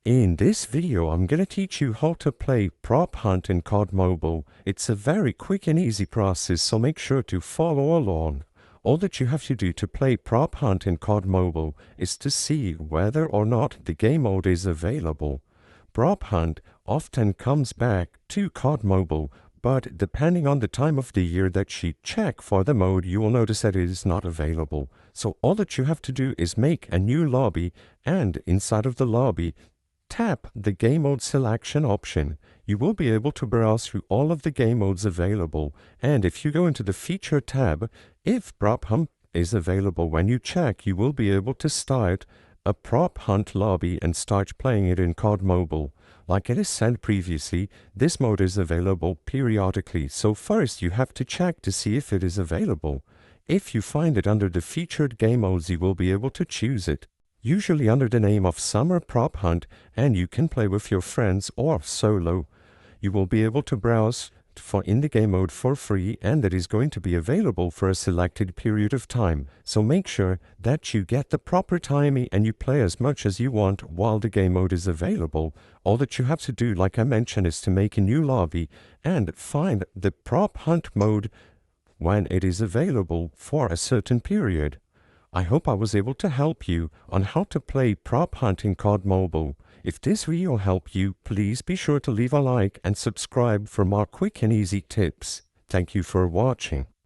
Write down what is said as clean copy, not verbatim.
In this video, I'm gonna teach you how to play Prop Hunt in COD Mobile. It's a very quick and easy process, so make sure to follow along. All that you have to do to play Prop Hunt in COD Mobile is to see whether or not the game mode is available. Prop Hunt often comes back to COD Mobile, but depending on the time of the year that you check for the mode, you will notice that it is not available. So all that you have to do is make a new lobby, and inside of the lobby, tap the game mode selection option. You will be able to browse through all of the game modes available, and if you go into the feature tab, if Prop Hunt is available when you check, you will be able to start a Prop Hunt lobby and start playing it in COD Mobile. Like it is said previously, this mode is available periodically, so first you have to check to see if it is available. If you find it under the featured game modes, you will be able to choose it, usually under the name of Summer Prop Hunt, and you can play with your friends or solo. You will be able to browse for in the game mode for free, and it is going to be available for a selected period of time. So make sure that you get the proper timing and you play as much as you want while the game mode is available. All that you have to do, like I mentioned, is to make a new lobby and find the Prop Hunt mode when it is available for a certain period. I hope I was able to help you on how to play Prop Hunt in COD Mobile. If this video helped you, please be sure to leave a like and subscribe for more quick and easy tips. Thank you for watching.